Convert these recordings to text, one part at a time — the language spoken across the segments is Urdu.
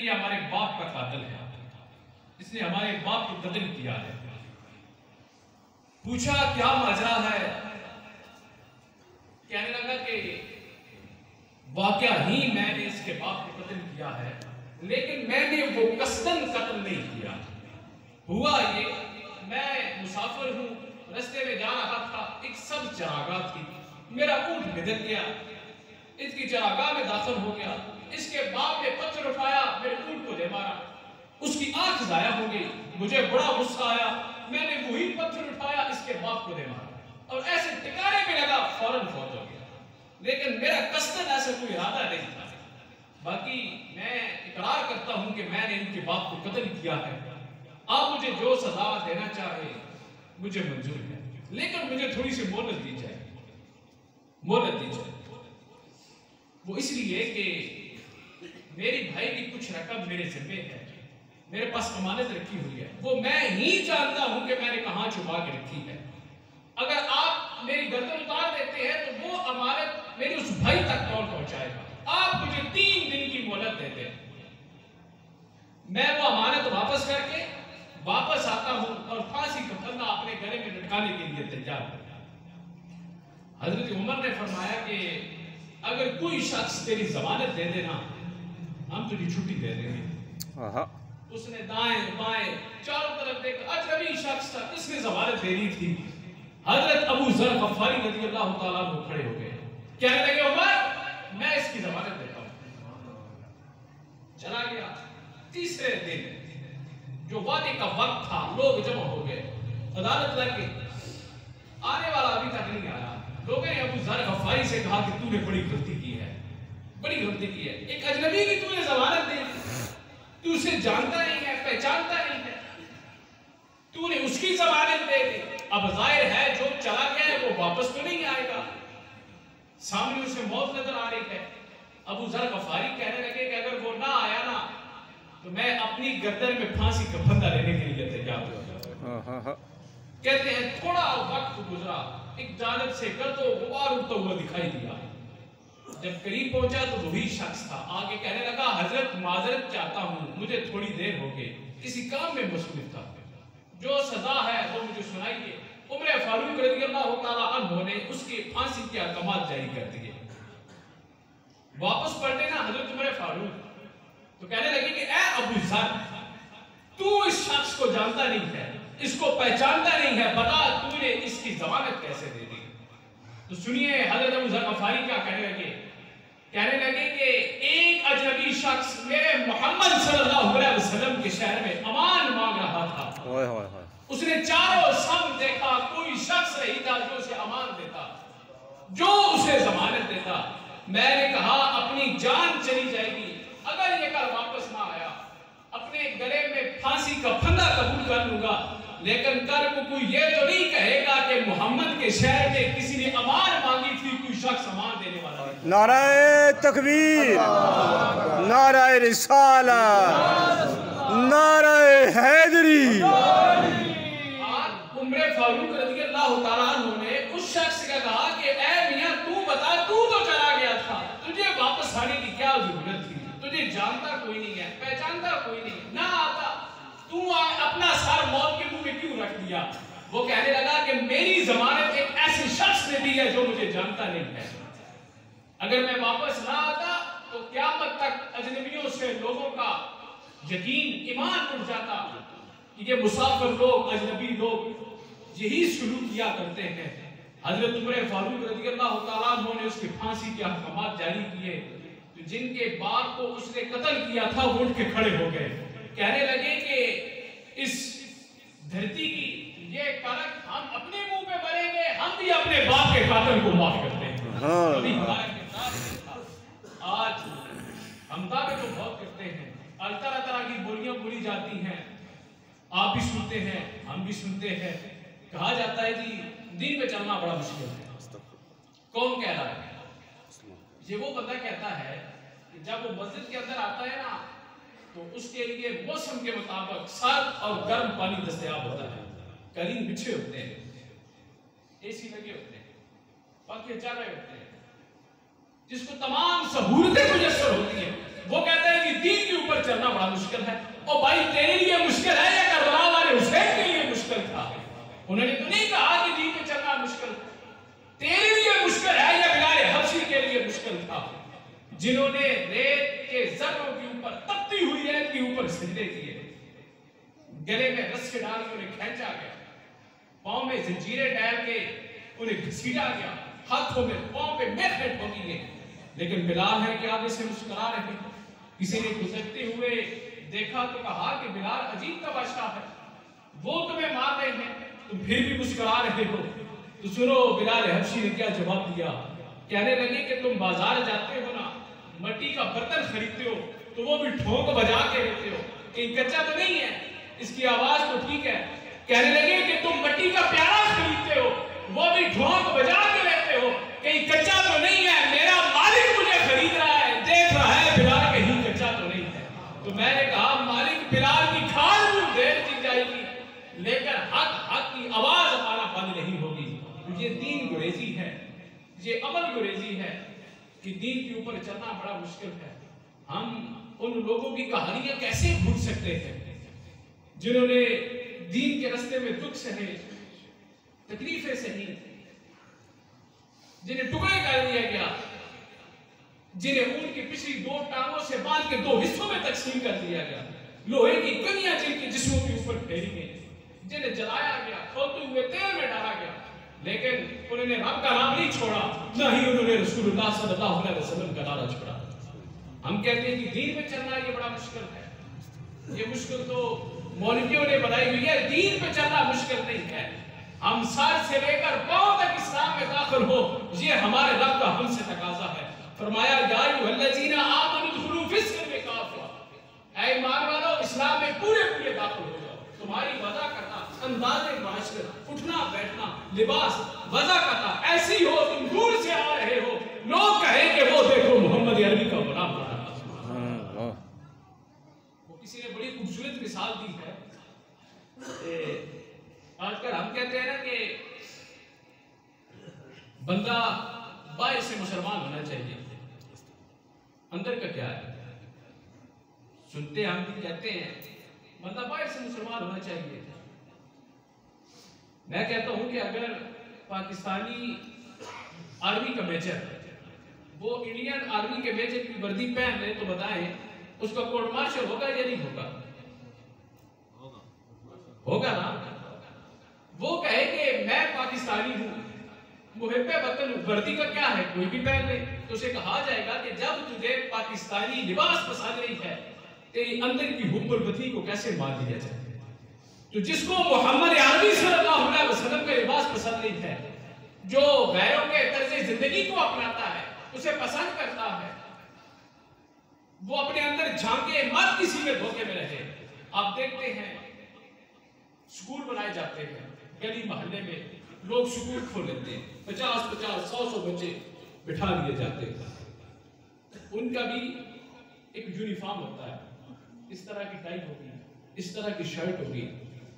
یہ ہمارے باپ کا قاتل ہے، اس نے ہمارے باپ کو قتل کیا ہے۔ پوچھا کیا ماجرا ہے؟ کہنے لگا کہ واقعہ ہی میں نے اس کے باپ کو قتل کیا ہے، لیکن میں نے وہ قصداً قتل نہیں کیا۔ ہوا یہ، میں مسافر ہوں، رستے میں جا رہا تھا، ایک سبز چراگاہ تھی، میرا اونٹ بدل گیا، اس کی چراگاہ میں داخل ہو گیا، اس کے باپ نے پتھر اٹھایا، میرے اونٹ کو دے مارا، اس کی آنکھ ضائع ہو گئی، مجھے بڑا غصہ آیا، میں نے وہی پتھر اٹھایا، اس کے باپ کو دے مارا، اور ایسے ٹکانے پہ لگا، فوراً فوت ہو گیا۔ لیکن میرا قصداً ایسا کوئی ارادہ نہیں تھا۔ باقی میں اقرار کرتا ہوں کہ میں نے ان کے باپ کو قتل کیا ہے، آپ مجھے جو سزا دینا چاہے مجھے منظور ہے، لیکن مجھے تھوڑی سی مہلت دی جائے۔ مہلت دی جائے وہ اس لیے کہ میری بھائی کی کچھ رقم میرے ذمہ ہے، میرے پاس امانت رکھی ہوئی ہے، وہ میں ہی جانتا ہوں کہ میں نے کہاں چھپا کے رکھی ہے۔ اگر آپ میری گردن اتار دیتے ہیں تو وہ امانت میری اس بھائی تک کون پہنچائے گا؟ آپ مجھے 3 دن کی مہلت دیتے ہیں، میں وہ امانت واپس کر کے واپس آتا ہوں اور پھانسی کا پھندا اپنے گلے میں لٹکانے کے لیے تیار ہوں۔ حضرت عمر نے فرمایا کہ اگر کوئی شخص تیری ضمانت دے دینا ہم تجھے چھٹی دے دیں گے۔ اس نے دائیں بائیں چاروں طرف دیکھا، اجنبی شخص تھا، اس نے ضمانت دینی تھی۔ حضرت ابو ذر غفاری رضی اللہ تعالیٰ عنہ کھڑے ہو گئے، کہنے لگے عمر میں اس کی ضمانت دیتا ہوں۔ چلا گیا۔ تیسرے دن جو وعدے کا وقت تھا، لوگ جمع ہو گئے، عدالت لگ گئی، آنے والا ابھی تک نہیں آیا۔ لوگوں نے ابو ذر غفاری سے کہا کہ تو نے بڑی غلطی کی ہے، بڑی غلطی کی ہے، ایک اجنبی کی تو نے ضمانت دی، تو اسے جانتا نہیں ہے، پہچانتا نہیں ہے، تو نے اس کی ضمانت دے دی۔ اب ظاہر ہے جو چلا گیا ہے وہ واپس تو نہیں آئے گا، سامنے اسے موت نظر آ رہی ہے۔ ابو ذر غفاری کہنے لگے کہ اگر وہ نہ آیا نا تو میں اپنی گردن میں پھانسی کا پھندا لینے کے لیے تیار ہوں۔ کہتے ہیں تھوڑا وقت گزرا، ایک جانب سے گرد و غبار اڑتا ہوا دکھائی دیا، جب قریب پہنچا تو وہی شخص تھا، آگے کہنے لگا حضرت معذرت چاہتا ہوں، مجھے تھوڑی دیر ہو گئی، کسی کام میں مصروف تھا، جو سزا ہے وہ مجھے سنائیے۔ عمر فاروق رضی اللہ تعالیٰ عنہ نے اس کے پھانسی کے احکامات جاری کر دیے۔ واپس پلٹے نا حضرت عمر فاروق تو کہنے لگے کہ اے ابو ذر، تو اس شخص کو جانتا نہیں ہے، اس کو پہچانتا نہیں ہے، بتا تو نے اس کی ضمانت کیسے دے دی؟ تو سنیے حضرت ابو ذر غفاری کیا کہنے لگے، کہنے لگے کہ ایک اجنبی شخص میرے محمد صلی اللہ علیہ وسلم کے شہر میں امان مانگ رہا تھا، اس نے چاروں سم دیکھا، کوئی شخص نہیں تھا جو اسے امان دیتا، جو اسے ضمانت دیتا۔ میں نے کہا اپنی جان چلی جائے گی اگر یہ کل واپس نہ آیا، اپنے گلے میں پھانسی کا پھندا قبول کر لوں گا، لیکن کل کو کوئی یہ تو نہیں کہے گا کہ محمد کے شہر میں کسی نے امان مانگی تھی، کوئی شخص امان دینے والا نہیں۔ نعرہ تکبیر، نعرہ رسالت، نعرہ حیدری۔ عمر فاروق رضی اللہ تعالیٰ عنہ نے اس شخص کا کہا کہ اے میاں تو بتا، تو چلا گیا تھا، تجھے واپس آنے کی کیا ضرورت تھی؟ تجھے جانتا کوئی نہیں ہے، پہچانتا کوئی نہیں ہے، نہ آتا تو اپنا سر موت کے منہ میں کیوں رکھ دیا؟ وہ کہنے لگا کہ میری ضمانت ایک ایسے شخص نے دی ہے جو مجھے جانتا نہیں ہے، اگر میں واپس نہ آتا تو قیامت تک اجنبیوں سے لوگوں کا یقین ایمان اٹھ جاتا کہ یہ مسافر لوگ، اجنبی لوگ یہی سلوک کیا کرتے ہیں۔ حضرت عمر فاروق رضی اللہ تعالیٰ عنہ نے اس کے پھانسی کے احکامات جاری کیے، تو جن کے باپ کو اس نے قتل کیا تھا وہ اٹھ کے کھڑے ہو گئے، کہنے لگے کہ اس دھرتی کی یہ کرک ہم اپنے منہ پہ مریں گے، ہم بھی اپنے باپ کے قاتل کو معاف کرتے ہیں۔ آج ہم دعوے تو بہت کرتے ہیں، طرح طرح کی بولیاں بولی جاتی ہیں، آپ بھی سنتے ہیں، ہم بھی سنتے ہیں، کہا جاتا ہے جی دین میں چلنا بڑا مشکل ہے۔ کون کہہ رہا ہے؟ یہ وہ بندہ کہتا ہے کہ جب وہ مسجد کے اندر آتا ہے نا تو اس کے لیے موسم کے مطابق سرد اور گرم پانی دستیاب ہوتا ہے، قالین بچھے ہوتے ہیں، اے سی لگے ہوتے ہیں، پنکھے چل رہے ہوتے ہیں، جس کو تمام سہولتیں میسر ہوتی ہیں، وہ کہتا ہے کہ دین کے اوپر چل چلنا بڑا مشکل ہے. اور بھائی تیرے لیے مشکل ہے یا کربلا والے حسین کے لیے مشکل تھا؟ انہوں نے تو نہیں کہا کہ دین پہ چلنا مشکل تھا. تیرے لیے مشکل ہے یا بلال حبشی کے لیے مشکل تھا، جنہوں نے ریت کے ذروں کے اوپر، تپتی ہوئی ریت کے اوپر سجدے کیے، گلے میں رسے ڈال کے انہیں کھینچا گیا، پاؤں میں زنجیریں ڈال کے انہیں گھسیٹا گیا، ہاتھوں میں پاؤں پہ میخیں ٹھوکی گئی، لیکن بلال ہے کہ آگے سے مسکرا رہے ہیں. کسی نے گزرتے ہوئے دیکھا تو کہا کہ بلال عجیب کا بادشاہ ہے، وہ تمہیں مار رہے ہیں تم پھر بھی مسکرا رہے ہو. تو سنو بلال حبشی نے کیا جواب دیا. کہنے لگے کہ تم بازار جاتے ہو نا، مٹی کا برتن خریدتے ہو تو وہ بھی ٹھونک بجا کے لیتے ہو، کہیں کچا تو نہیں ہے، اس کی آواز تو ٹھیک ہے. کہنے لگے کہ تم مٹی کا پیالہ خریدتے ہو وہ بھی ٹھونک بجا کے لیتے ہو، کہیں کچا تو نہیں ہے، میرا مالک مجھے خرید رہا ہے، دیکھ رہا ہے بلال کہیں کچا تو نہیں ہے. تو میں نے کہا مالک بلال کی کھال بھی دیر چل جائے گی لیکن حق کی آواز ہمارا بند نہیں ہوگی. یہ دین گریزی ہے، یہ عمل گریزی ہے کہ دین کے اوپر چلنا بڑا مشکل ہے. ہم ان لوگوں کی کہانیاں کیسے بھول سکتے ہیں جنہوں نے دین کے راستے میں دکھ سہے، تکلیفیں سہی، جنہیں ٹکڑے کر دیا گیا، جنہیں اونٹ کی پچھلی 2 ٹانگوں سے باندھ کے 2 حصوں میں تقسیم کر دیا گیا، لوہے کی کنیاں جن کے جسموں کے اوپر پھیری گئی، جنہیں جلایا گیا، کھولتے ہوئے تیل میں ڈالا گیا، لیکن انہوں نے رب کا نام نہیں چھوڑا، نہ ہی انہوں نے رسول اللہ صلی اللہ علیہ وسلم کا نعرہ چھوڑا. ہم کہتے ہیں کہ دین میں چلنا یہ بڑا مشکل ہے. یہ مشکل تو مولویوں نے بنائی ہوئی ہے، دین پہ چلنا مشکل نہیں ہے. ہم سر سے لے کر پاؤں تک اسلام میں داخل ہو، یہ ہمارے رب کا ہم سے تقاضا ہے. فرمایا یا ایھا الذین آمنوا ادخلوا فی السلم کافہ، اے ایمان والو اسلام میں پورے داخل ہو جاؤ. تمہاری وضع کرنا، انداز معاشرت، اٹھنا بیٹھنا، لباس، وضع کرنا ایسی ہو تم دور سے آ رہے ہو لوگ کہیں کہ وہ دیکھو محمد عربی کا غلام بنا. وہ کسی نے بڑی خوبصورت مثال دی ہے. آج کل ہم کہتے ہیں نا کہ بندہ باہر سے مسلمان ہونا چاہیے، اندر کا کیا ہے؟ سنتے ہم بھی کہتے ہیں بندہ باہر سے مسلمان ہونا چاہیے. میں کہتا ہوں کہ اگر پاکستانی آرمی کا میجر وہ انڈین آرمی کے میجر کی وردی پہن لے تو بتائیں اس کا کورٹ مارشل ہوگا یا نہیں ہوگا؟ ہوگا نا. وہ کہے کہ میں پاکستانی ہوں، محب وطن ہوں، وردی کا کیا ہے؟ کوئی بھی پہن لے تو اسے کہا جائے گا کہ جب تجھے پاکستانی لباس پسند نہیں ہے تیری اندر کی حب الوطنی کو کیسے مار دیا جائے؟ تو جس کو محمد عربی صلی اللہ علیہ وسلم کا لباس پسند نہیں ہے، جو غیروں کے طرز زندگی کو اپناتا ہے، اسے پسند کرتا ہے، وہ اپنے اندر جھانکے مت کسی میں دھوکے میں رہے. آپ دیکھتے ہیں سکول بنائے جاتے ہیں گلی محلے میں، لوگ سکول کھول لیتے ہیں، 50 100 بچے بٹھا دیے جاتے ہیں. ان کا بھی ایک یونیفارم ہوتا ہے، اس طرح کی ٹائی ہوگی، اس طرح کی شرٹ ہوگی،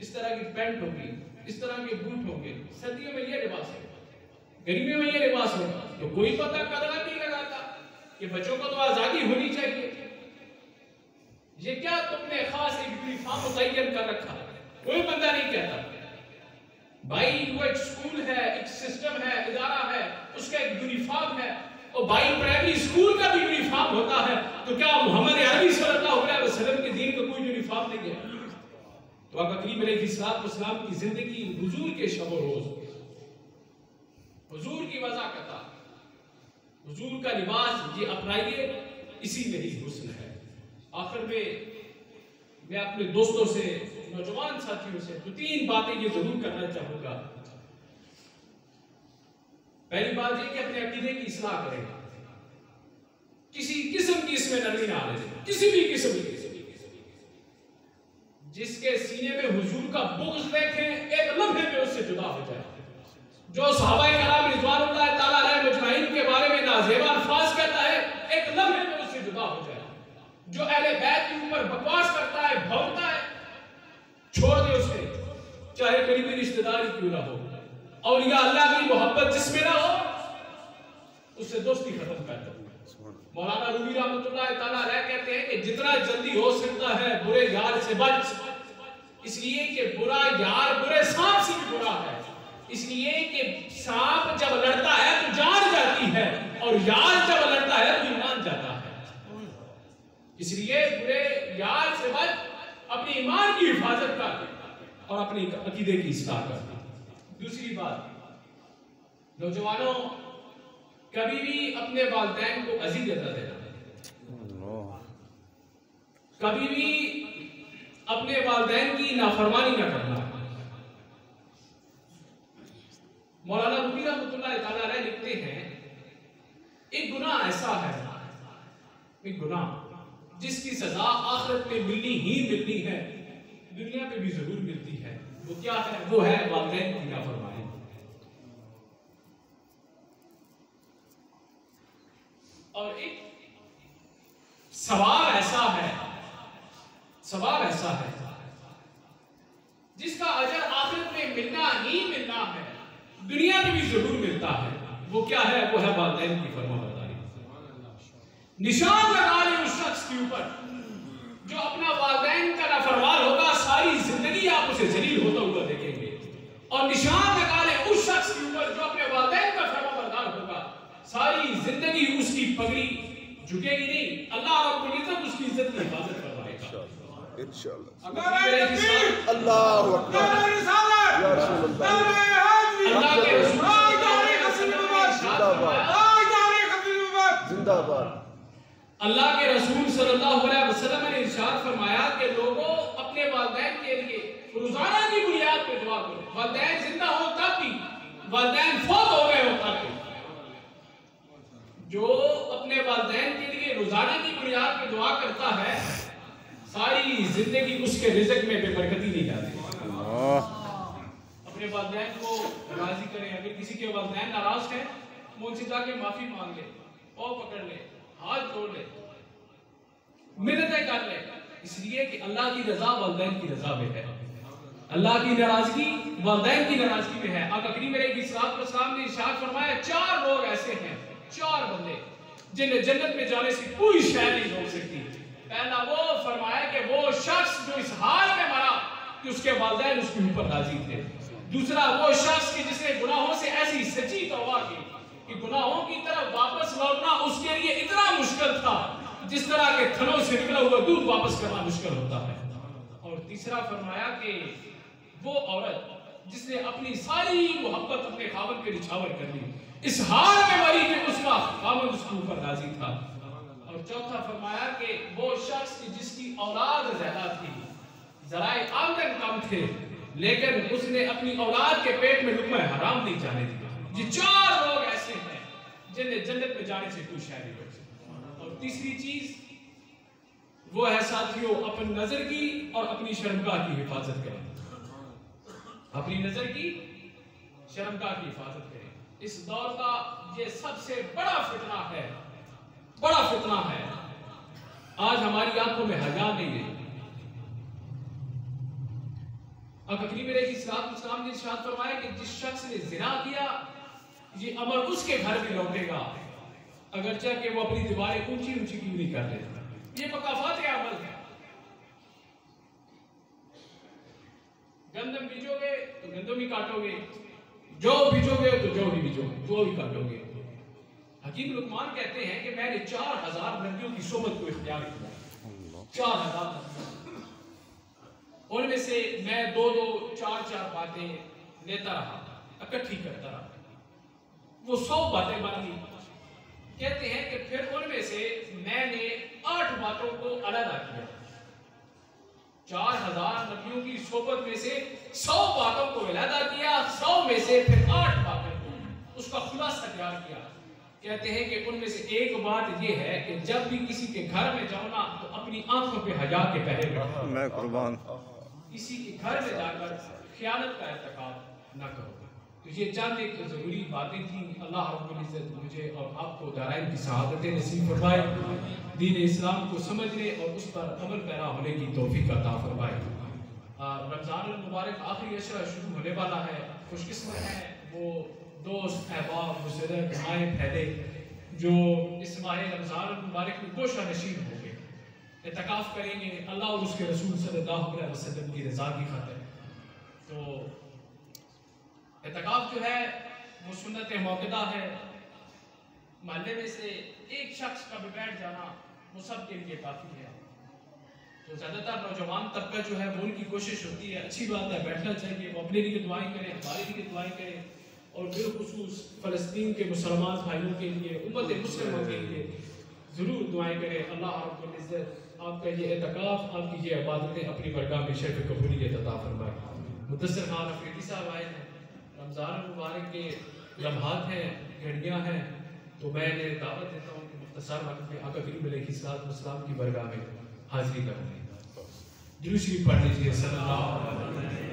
اس طرح کی پینٹ ہوگی، اس طرح کے بوٹ ہوں گے. سردیوں میں یہ لباس ہے، گرمیوں میں یہ لباس ہوگا. تو کوئی پتہ قدر نہیں لگاتا کہ بچوں کو تو آزادی ہونی چاہیے. یہ کیا تم نے خاص ایک یونیفارم متعین کر رکھا؟ کوئی بندہ نہیں کہتا. بھائی وہ ایک سکول ہے، ایک سسٹم ہے، ادارہ ہے، اس کا ایک یونیفارم ہے. اور بھائی پرائمری سکول کا بھی یونیفارم ہوتا ہے، تو کیا محمد عربی صلی اللہ علیہ وسلم کے دین کا کوئی یونیفارم نہیں ہے؟ تو آقا کریم علیہ السلام کی زندگی، حضور کے شب و روز، حضور کی وضع کرتا، حضور کا لباس یہ اپنائیے، اسی میں ہی حسن ہے. آخر میں اپنے دوستوں سے، نوجوان ساتھیوں سے 2-3 باتیں یہ ضرور کرنا چاہوں گا. پہلی بات یہ کہ اپنے عقیدے کی اصلاح کریں، کسی قسم کی اس میں نرمی نہ آنے دیں، کسی بھی قسم کی. جس کے سینے میں حضور کا بغض دیکھیں ایک لمحے میں اس سے جدا ہو جائے. جو صحابہ کرام رضوان اللہ تعالیٰ علیہ مجمعین کے بارے میں نازیبا الفاظ کہتا ہے ایک لمحے میں اس سے جدا ہو جائے. جو اہل بیت کے اوپر بکواس کرتا ہے، بھونکتا ہے، چھوڑ دے اسے، چاہے قریبی رشتہ داری کیوں نہ ہو. اولیاء اللہ کی محبت جس میں نہ ہو اس سے دوستی ختم کر دو. مولانا رومی رحمۃ اللہ تعالیٰ علیہ کہتے ہیں کہ جتنا جلدی ہو سکتا ہے برے یار سے بچ، اس لیے کہ برا یار برے سانپ سے بھی برا ہے، اس لیے کہ سانپ جب لڑتا ہے تو جان جاتی ہے اور یار جب لڑتا ہے تو ایمان جاتا ہے۔ اس لیے برے یار سے بچ، اپنی ایمان کی حفاظت کر اور اپنی عقیدے کی اصلاح کر۔ دوسری بات، نوجوانوں کبھی بھی اپنے والدین کو اذیت نہ دینا، کبھی بھی اپنے والدین کی نافرمانی نہ کرنا۔ مولانا رومی رحمۃ اللہ تعالیٰ علیہ لکھتے ہیں ایک گناہ ایسا ہے، ایک گناہ جس کی سزا آخرت میں ملنی ہی ملنی ہے، دنیا پہ بھی ضرور ملتی ہے۔ وہ کیا ہے؟ وہ ہے والدین کی نافرمانی۔ اور ایک ثواب ایسا ہے جس کا اجر آخرت میں ملنا ہی ملنا ہے، دنیا میں بھی ضرور ملتا ہے۔ وہ کیا ہے؟ وہ ہے والدین کی فرمانبرداری۔ نشان لگا لیں اس شخص کے اوپر جو اپنا والدین کا نافرمان ہوگا، ساری زندگی آپ اسے ذلیل ہوتا ہوا دیکھیں گے، اور نشان لگا لیں اس شخص کے اوپر جو اپنے والدین کا فرمانبردار ہوگا، ساری زندگی اس کی پگڑی جھکے گی نہیں، اللہ رب العزت اس کی عزت کی حفاظت کروائے گا انشاءاللہ۔ اللہ اکبر یا رسول اللہ، زندہ باد۔ اللہ کے رسول صلی اللہ علیہ وسلم نے ارشاد فرمایا کہ لوگوں اپنے والدین کے لیے روزانہ کی بنیاد پہ دعا کرو، والدین زندہ ہو تب بھی، والدین فوت ہو گئے ہو تب بھی۔ جو اپنے والدین کے لیے روزانہ کی بنیاد پہ دعا کرتا ہے، ساری زندگی اس کے رزق میں بے برکتی نہیں جاتی۔ اپنے والدین کو راضی کریں، اگر کسی کے والدین ناراض ہیں وہ ان سے جا کے معافی مانگ لے، پاؤں پکڑ لے، ہاتھ جوڑ لے، منتیں کر لے، اس لیے کہ اللہ کی رضا والدین کی رضا میں ہے، اللہ کی ناراضگی والدین کی ناراضگی میں ہے۔ آقا کریم علیہ السلام نے ارشاد فرمایا 4 لوگ ایسے ہیں، 4 بندے جنہیں جنت میں جانے سے کوئی شے نہیں روک سکتی۔ پہلا وہ فرمایا کہ وہ شخص جو اس حال میں مرا کہ اس کے والدین اس کے اوپر راضی تھے۔ دوسرا وہ شخص کہ جس نے گناہوں سے ایسی سچی توبہ کی کہ گناہوں کی طرف واپس لوٹنا اس کے لیے اتنا مشکل تھا جس طرح کے تھنوں سے نکلا ہوا دودھ واپس کرنا مشکل ہوتا ہے۔ اور تیسرا فرمایا کہ وہ عورت جس نے اپنی ساری محبت اپنے خاوند پہ نچھاور کر لی، اس حال میں مری کہ اس کا خاوند اس کے اوپر راضی تھا۔ اور چوتھا فرمایا کہ وہ شخص جس کی اولاد زیادہ تھی، ذرائع آمدن کم تھے، لیکن اس نے اپنی اولاد کے پیٹ میں لقمہ حرام نہیں جانے دیا۔ یہ 4 لوگ ایسے ہیں جنہیں جنت میں جانے سے کوئی شے نہیں روک سکتا۔ اور تیسری چیز وہ ہے ساتھیوں، اپنی نظر کی اور اپنی شرمگاہ کی حفاظت کریں، اپنی نظر کی شرمگاہ کی حفاظت کریں۔ اس دور کا یہ سب سے بڑا فتنہ ہے، بڑا فتنہ ہے۔ آج ہماری آنکھوں میں حیا نہیں ہے۔ آقا کریم علیہ السلام نے ارشاد فرمایا کہ جس شخص نے زنا کیا یہ امر اس کے گھر میں لوٹے گا، اگرچہ کہ وہ اپنی دیواریں اونچی اونچی کیوں نہیں کر لیتا۔ یہ مکافات عمل ہے۔ گندم بیجو گے تو گندم ہی کاٹو گے، جو بیجو گے تو جو ہی بیجو گے، جو ہی کاٹو گے۔ حکیم لقمان کہتے ہیں کہ میں نے 4000 نبیوں کی صحبت کو اختیار کیا، 4000 ان میں سے میں 2 4 باتیں لیتا رہا، اکٹھی کرتا رہا، وہ 100 باتیں بن گئی۔ کہتے ہیں کہ پھر ان میں سے میں نے 8 باتوں کو علیحدہ کیا، 4000 نبیوں کی صحبت میں سے 100 باتوں کو علیحدہ کیا، 100 میں سے پھر 8 باتوں کو اس کا خلاصہ تیار کیا۔ کہتے ہیں کہ ان میں سے ایک بات یہ ہے کہ جب بھی کسی کے گھر میں جاؤ نا تو اپنی آنکھوں پہ حیا کے پہرے بیٹھو، میں قربان، کسی کے گھر میں جا کر خیانت کا ارتکاب نہ کرو۔ تو یہ چند ایک ضروری باتیں تھیں۔ اللہ رب العزت مجھے اور آپ کو دارائن کی سعادتیں نصیب فرمائے، دین اسلام کو سمجھنے اور اس پر عمل پیرا ہونے کی توفیق عطا فرمائے۔ رمضان المبارک آخری عشرہ شروع ہونے والا ہے، خوش قسمت ہیں وہ دوست احباب بزرگ مائیں پھیلے جو اس ماہ رمضان المبارک میں کوشہ نشین ہوں گے، اعتکاف کریں گے اللہ اور اس کے رسول صلی اللہ علیہ وسلم کی رضا کی خاطر. تو اعتکاف جو ہے وہ سنت موقدہ ہے. محلے میں سے ایک شخص کا بھی بیٹھ جانا وہ سب کے لیے کافی ہے. تو زیادہ تر نوجوان طبقہ جو ہے وہ ان کی کوشش ہوتی ہے، اچھی بات ہے، بیٹھنا چاہیے، وہ اپنے لیے دعائیں کریں، ہمارے لیے دعائیں کریں، اور بالخصوص فلسطین کے مسلمان بھائیوں کے لیے، امت مسلمہ کے لیے ضرور دعائیں کریں. اللہ رب العزت آپ کا یہ اعتکاف، آپ کی یہ عبادتیں اپنی برگاہ میں شرف قبولیت عطا فرمائے. مدثر خان افریدی صاحب آئے ہیں، رمضان المبارک کے لمحات ہیں، گھڑیاں ہیں، تو میں انہیں دعوت دیتا ہوں کہ مختصر وقت میں آقا کریم علیہ السلام کی برگاہ میں حاضری کریں. درود شریف پڑھ لیجیے صلی اللہ علیہ وسلم.